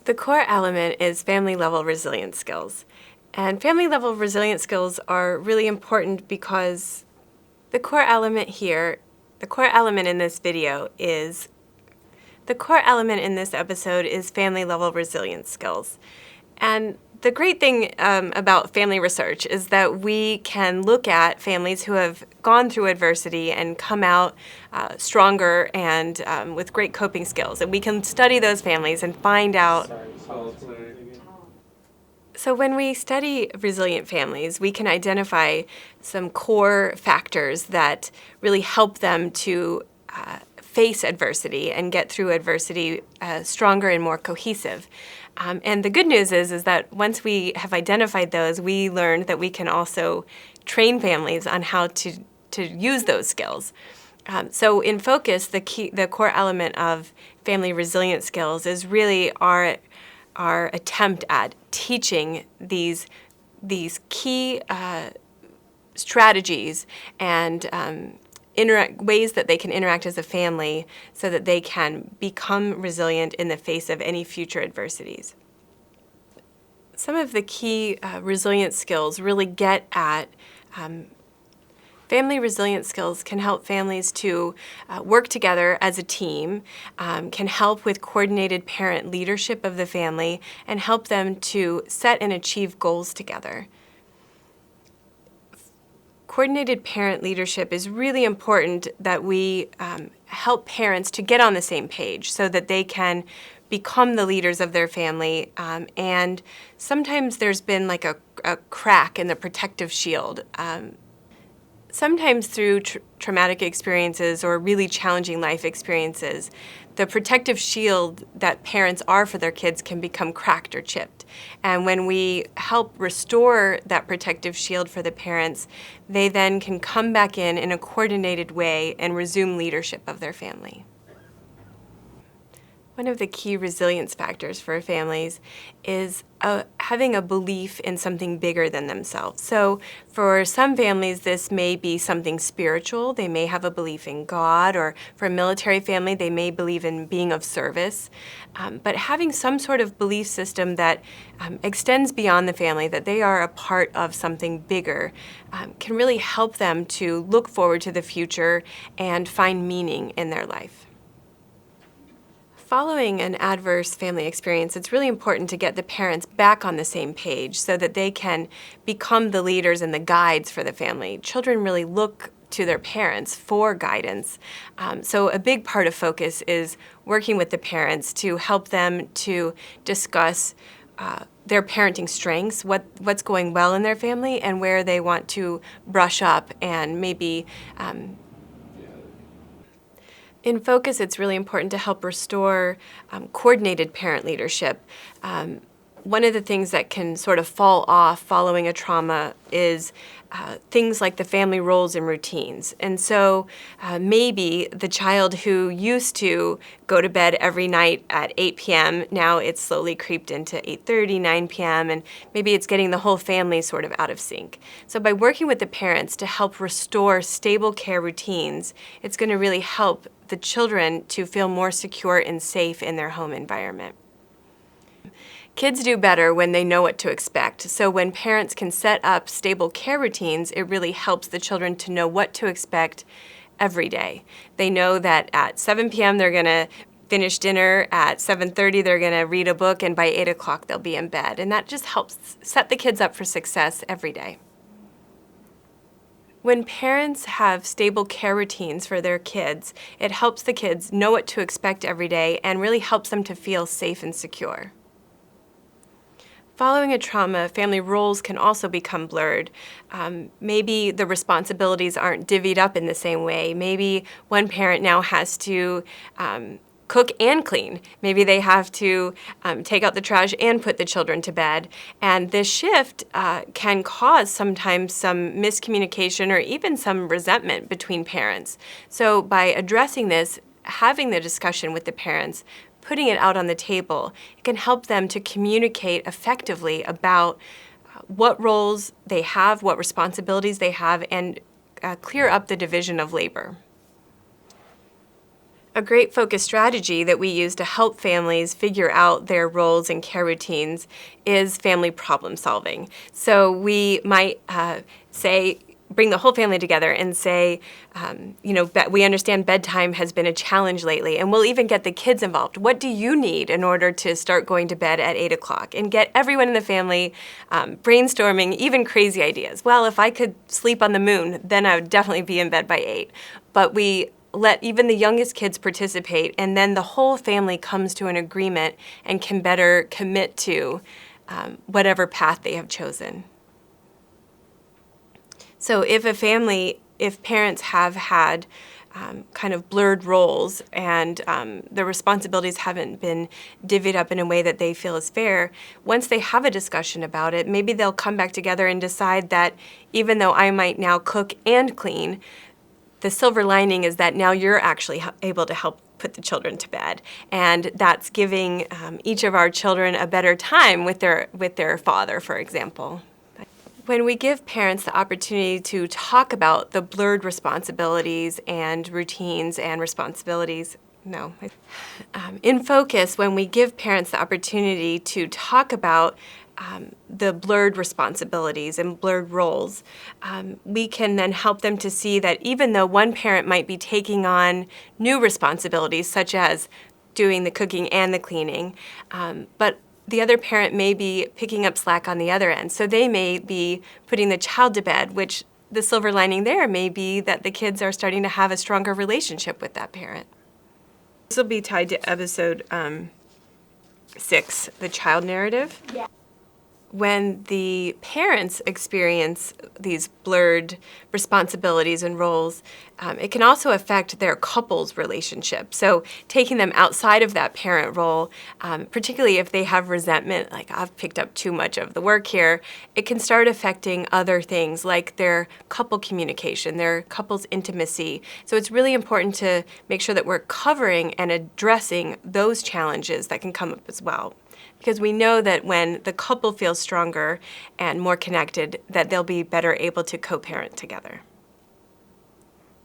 The core element is family-level resilience skills. And family-level resilience skills are really important because the core element in this episode is family-level resilience skills. And the great thing about family research is that we can look at families who have gone through adversity and come out stronger and with great coping skills. And we can study those families and find out. So when we study resilient families, we can identify some core factors that really help them to face adversity and get through adversity stronger and more cohesive. And the good news is that once we have identified those, we learned that we can also train families on how to use those skills. So in focus, the core element of family resilience skills is really our attempt at teaching these key strategies and ways that they can interact as a family so that they can become resilient in the face of any future adversities. Some of the key resilience skills really get at family resilience skills can help families to work together as a team, can help with coordinated parent leadership of the family, and help them to set and achieve goals together. Coordinated parent leadership is really important that we help parents to get on the same page so that they can become the leaders of their family. And sometimes there's been like a crack in the protective shield. Sometimes through traumatic experiences or really challenging life experiences, the protective shield that parents are for their kids can become cracked or chipped. And when we help restore that protective shield for the parents, they then can come back in a coordinated way and resume leadership of their family. One of the key resilience factors for families is having a belief in something bigger than themselves. So for some families, this may be something spiritual. They may have a belief in God, or for a military family, they may believe in being of service. But having some sort of belief system that extends beyond the family, that they are a part of something bigger, can really help them to look forward to the future and find meaning in their life. Following an adverse family experience, it's really important to get the parents back on the same page so that they can become the leaders and the guides for the family. Children really look to their parents for guidance. So a big part of focus is working with the parents to help them to discuss their parenting strengths, what's going well in their family, and where they want to brush up and maybe in focus, it's really important to help restore coordinated parent leadership. One of the things that can sort of fall off following a trauma is things like the family roles and routines. And so maybe the child who used to go to bed every night at 8 p.m., now it's slowly creeped into 8:30, 9 p.m., and maybe it's getting the whole family sort of out of sync. So by working with the parents to help restore stable care routines, it's going to really help the children to feel more secure and safe in their home environment. Kids do better when they know what to expect. So when parents can set up stable care routines, it really helps the children to know what to expect every day. They know that at 7 p.m. they're going to finish dinner, at 7:30 they're going to read a book, and by 8 o'clock they'll be in bed. And that just helps set the kids up for success every day. When parents have stable care routines for their kids, it helps the kids know what to expect every day and really helps them to feel safe and secure. Following a trauma, family roles can also become blurred. Maybe the responsibilities aren't divvied up in the same way. Maybe one parent now has to cook and clean. Maybe they have to take out the trash and put the children to bed. And this shift can cause sometimes some miscommunication or even some resentment between parents. So by addressing this, having the discussion with the parents, putting it out on the table, it can help them to communicate effectively about what roles they have, what responsibilities they have, and clear up the division of labor. A great focus strategy that we use to help families figure out their roles and care routines is family problem solving. So we might bring the whole family together and say, we understand bedtime has been a challenge lately, and we'll even get the kids involved. What do you need in order to start going to bed at 8 o'clock? And get everyone in the family brainstorming even crazy ideas. Well, if I could sleep on the moon, then I would definitely be in bed by 8. But we let even the youngest kids participate, and then the whole family comes to an agreement and can better commit to whatever path they have chosen. So if parents have had kind of blurred roles and the responsibilities haven't been divvied up in a way that they feel is fair, once they have a discussion about it, maybe they'll come back together and decide that even though I might now cook and clean, the silver lining is that now you're actually able to help put the children to bed, and that's giving each of our children a better time with their father, for example. When we give parents the opportunity to talk about the blurred responsibilities and routines and responsibilities, in focus, when we give parents the opportunity to talk about the blurred responsibilities and blurred roles, we can then help them to see that even though one parent might be taking on new responsibilities, such as doing the cooking and the cleaning, but the other parent may be picking up slack on the other end. So they may be putting the child to bed, which the silver lining there may be that the kids are starting to have a stronger relationship with that parent. This will be tied to episode 6, the child narrative. Yeah. When the parents experience these blurred responsibilities and roles, it can also affect their couple's relationship. So taking them outside of that parent role, particularly if they have resentment, like I've picked up too much of the work here, it can start affecting other things like their couple communication, their couple's intimacy. So it's really important to make sure that we're covering and addressing those challenges that can come up as well. Because we know that when the couple feels stronger and more connected, that they'll be better able to co-parent together.